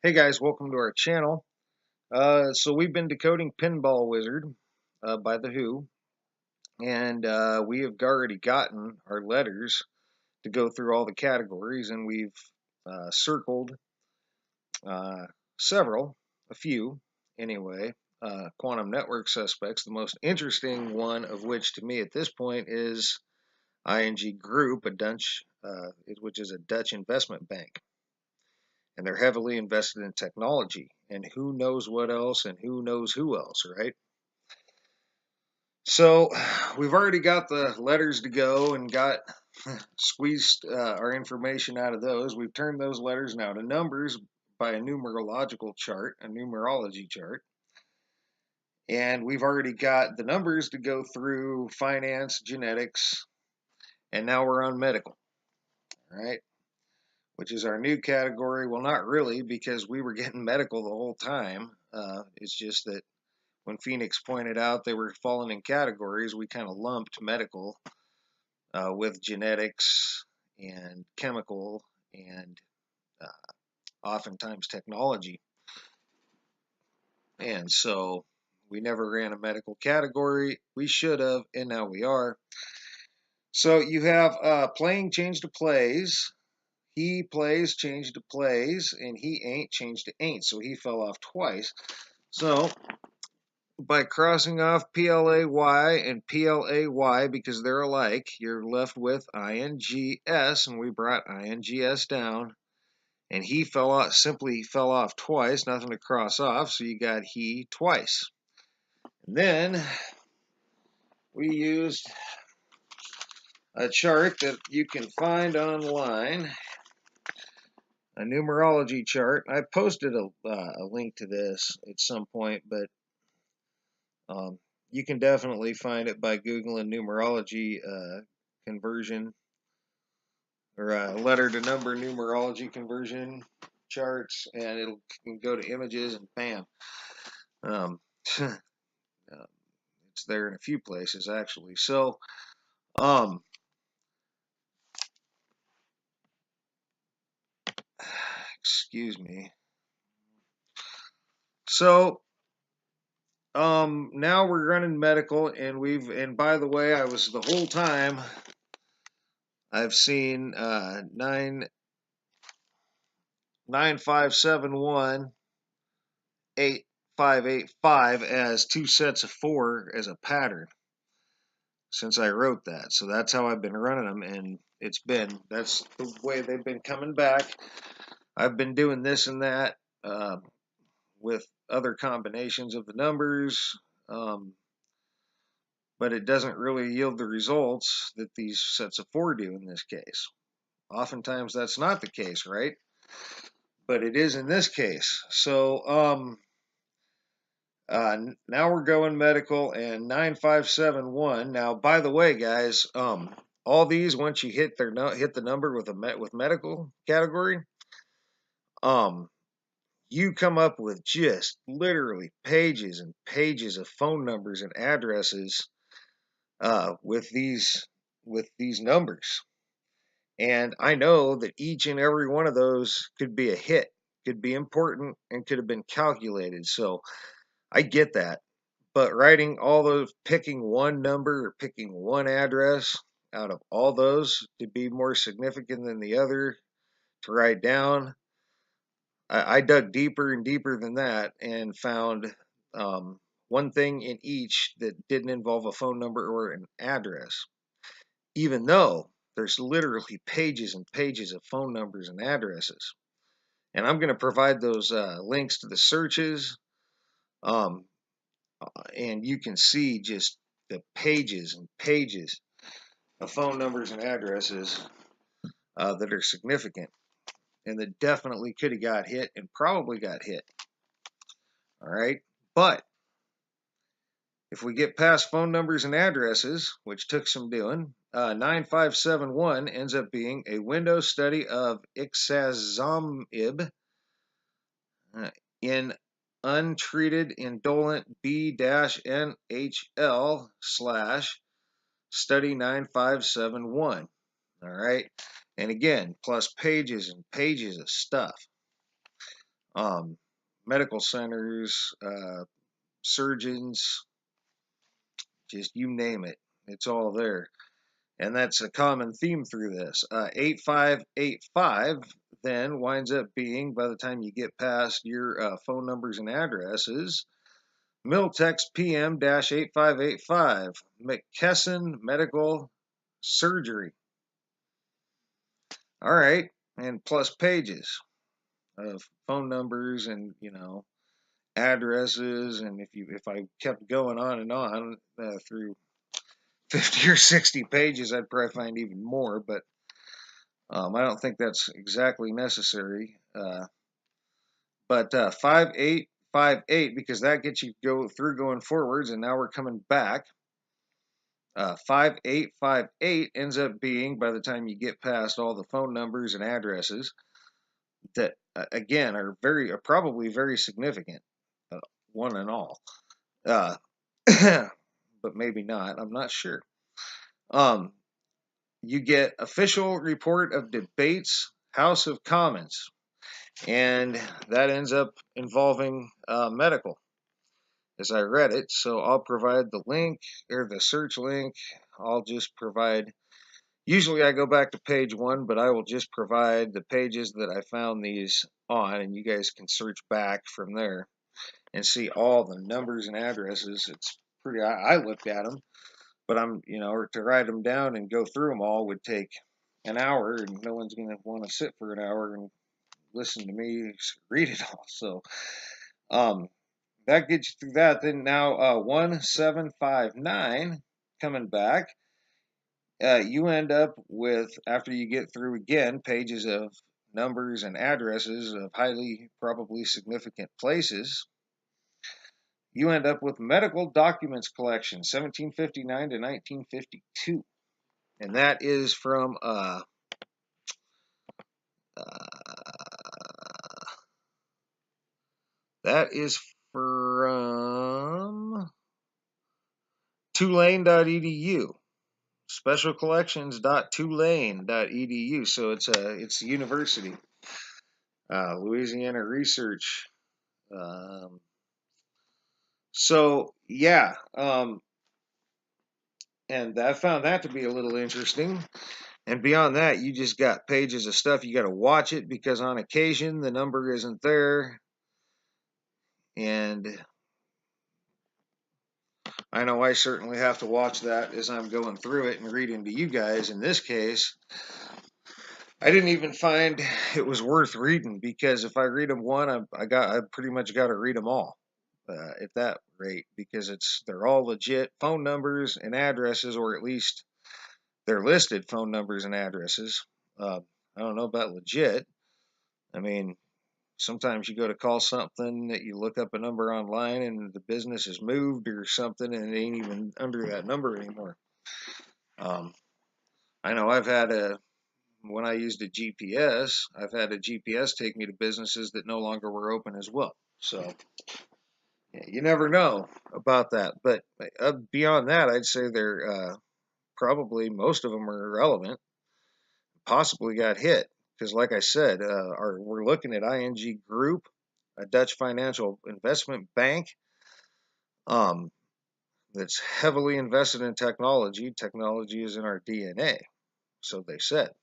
Hey guys, welcome to our channel. So we've been decoding Pinball Wizard by The Who, and we have already gotten our letters to go through all the categories, and we've circled uh, a few anyway, quantum network suspects. The most interesting one of which to me at this point is ING Group, which is a Dutch investment bank. And they're heavily invested in technology and who knows what else and who knows who else, right? So we've already got the letters to go and got squeezed our information out of those. We've turned those letters now to numbers by a numerological chart, a numerology chart. And we've already got the numbers to go through finance, genetics, and now we're on medical, right? Which is our new category. Well, not really, because we were getting medical the whole time. It's just that when Phoenix pointed out they were falling in categories, we kind of lumped medical with genetics and chemical and oftentimes technology. And so we never ran a medical category. We should have, and now we are. So you have playing changed to plays. He plays changed to plays, and he ain't changed to ain't. So he fell off twice. So by crossing off PLAY and PLAY because they're alike, you're left with INGS, and we brought INGS down. And he simply fell off twice, nothing to cross off, so you got he twice. And then we used a chart that you can find online, a numerology chart. I posted a link to this at some point, but you can definitely find it by Googling numerology conversion or letter to number numerology conversion charts, and it'll go to images and bam. It's there in a few places actually. So, excuse me. So, now we're running medical, and by the way, I was the whole time I've seen 9571 8585 as two sets of four as a pattern since I wrote that. So that's how I've been running them, and that's the way they've been coming back. I've been doing this and that with other combinations of the numbers, but it doesn't really yield the results that these sets of four do in this case. Oftentimes that's not the case, right? But it is in this case. So now we're going medical and 9571. Now, by the way, guys, all these once you hit the number with medical category, you come up with just literally pages and pages of phone numbers and addresses with these numbers. And I know that each and every one of those could be a hit, could be important, and could have been calculated. So I get that. But writing all those, picking one number or picking one address out of all those to be more significant than the other to write down, I dug deeper and deeper than that and found one thing in each that didn't involve a phone number or an address, even though there's literally pages and pages of phone numbers and addresses. And I'm going to provide those links to the searches, and you can see just the pages and pages of phone numbers and addresses that are significant and that definitely could have got hit and probably got hit. All right. But if we get past phone numbers and addresses, which took some doing, 9571 ends up being a Windows study of ixazomib in untreated indolent B-NHL / study 9571. All right. And again, plus pages and pages of stuff. medical centers, surgeons, just you name it, it's all there. And that's a common theme through this. 8585 then winds up being, by the time you get past your phone numbers and addresses, Miltex PM-8585, McKesson Medical Surgery. All right, and plus pages of phone numbers and, addresses. And if I kept going on and on through 50 or 60 pages, I'd probably find even more, but I don't think that's exactly necessary. But 5858, because that gets you going forwards, and now we're coming back. 5858 ends up being, by the time you get past all the phone numbers and addresses, that again are probably very significant, one and all. But maybe not. I'm not sure. You get official report of debates, House of Commons, and that ends up involving medical, as I read it. So I'll provide the link, or the search link. I'll just provide, usually I go back to page 1, but I will just provide the pages that I found these on, and you guys can search back from there and see all the numbers and addresses. It's pretty, I looked at them, but to write them down and go through them all would take an hour, and no one's going to want to sit for an hour and listen to me read it all. So that gets you through that. Then now 1759 coming back, you end up with, after you get through again pages of numbers and addresses of highly probably significant places, you end up with medical documents collection 1759 to 1952, and that is from Tulane.edu, specialcollections.tulane.edu. So it's the university, Louisiana Research. So yeah, and I found that to be a little interesting. And beyond that, you just got pages of stuff. You got to watch it because on occasion the number isn't there. And I know I certainly have to watch that as I'm going through it and reading to you guys. In this case, I didn't even find it was worth reading, because if I read them one, I pretty much got to read them all at that rate, because they're all legit phone numbers and addresses, or at least they're listed phone numbers and addresses. I don't know about legit. I mean, sometimes you go to call something that you look up a number online and the business has moved or something, and it ain't even under that number anymore. I know when I used a GPS, I've had a GPS take me to businesses that no longer were open as well. So yeah, you never know about that. But beyond that, I'd say they're probably, most of them are irrelevant, possibly got hit. Because like I said, we're looking at ING Group, a Dutch financial investment bank that's heavily invested in technology. Technology is in our DNA, so they said.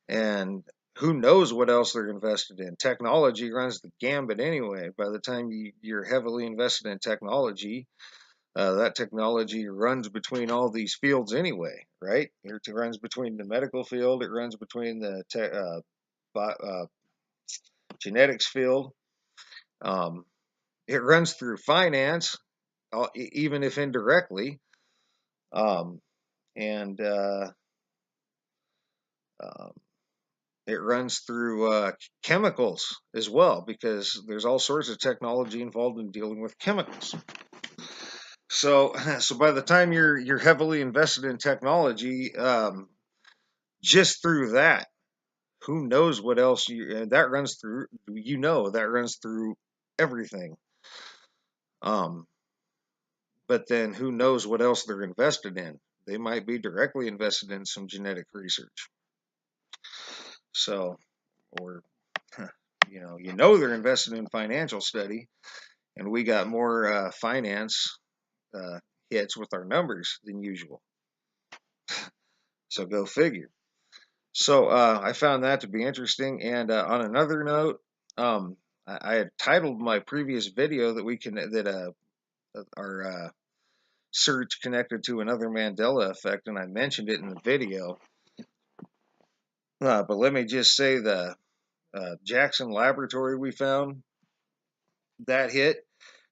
And who knows what else they're invested in. Technology runs the gambit anyway. By the time you're heavily invested in technology, that technology runs between all these fields anyway, right? It runs between the medical field, it runs between the genetics field, it runs through finance, even if indirectly, and it runs through chemicals as well, because there's all sorts of technology involved in dealing with chemicals. So by the time you're heavily invested in technology, just through that, who knows what else that runs through? That runs through everything. But then who knows what else they're invested in? They might be directly invested in some genetic research. So, or you know they're invested in financial study, and we got more finance hits with our numbers than usual. So go figure. So I found that to be interesting. And on another note, I had titled my previous video that our search connected to another Mandela effect, and I mentioned it in the video. But let me just say the Jackson Laboratory we found, that hit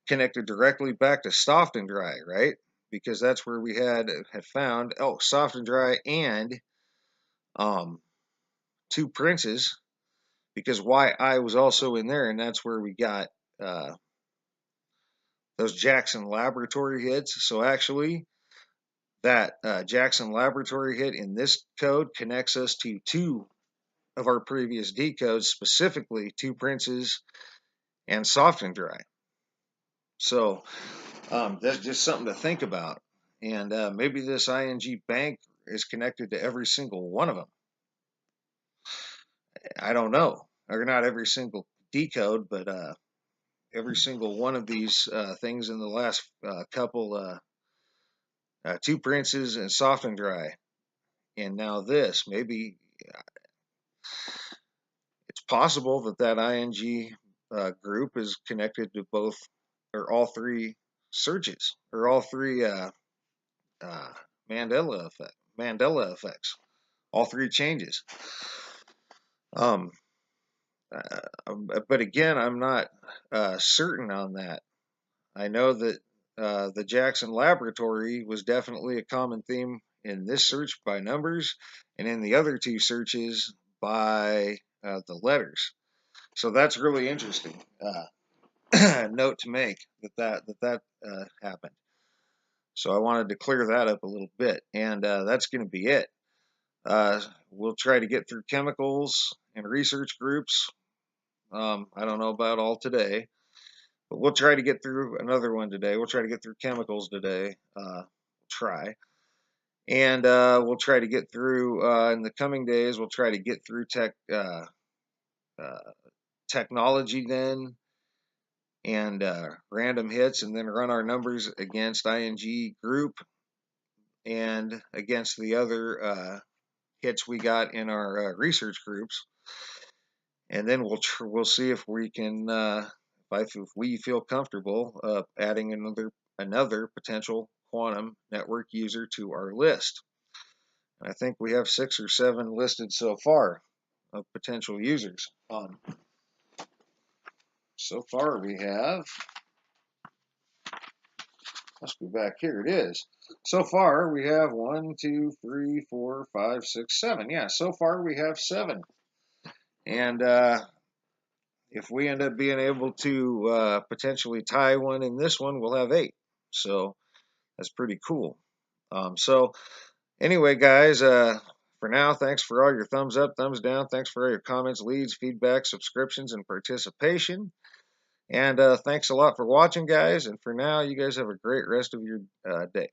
connected directly back to soft and dry, right? Because that's where we had found soft and dry and two princes. Because YI was also in there, and that's where we got those Jackson Laboratory hits. So actually, that Jackson Laboratory hit in this code connects us to two of our previous decodes, specifically two princes and soft and dry. So that's just something to think about. And maybe this ING bank is connected to every single one of them. I don't know. Or not every single decode, but every single one of these things in the last couple, two princes and soft and dry. And now this, maybe it's possible that ING group is connected to both or all three searches or all three Mandela effects, all three changes. But again, I'm not certain on that. I know that the Jackson Laboratory was definitely a common theme in this search by numbers, and in the other two searches by the letters. So that's really interesting. Note to make that happened. So I wanted to clear that up a little bit, and that's going to be it. We'll try to get through chemicals and research groups. I don't know about all today, but we'll try to get through another one today. We'll try to get through chemicals today. Try. And we'll try to get through, in the coming days, we'll try to get through technology then, and random hits, and then run our numbers against ING group and against the other hits we got in our research groups. And then we'll see if we can, if we feel comfortable adding another potential quantum network user to our list. And I think we have 6 or 7 listed so far of potential users. So far we have, let's go back here, it is. So far we have 1, 2, 3, 4, 5, 6, 7. Yeah, so far we have 7. And if we end up being able to potentially tie one in this one, we'll have 8. So that's pretty cool. So anyway, guys, for now, thanks for all your thumbs up, thumbs down. Thanks for all your comments, leads, feedback, subscriptions, and participation. And thanks a lot for watching, guys. And for now, you guys have a great rest of your day.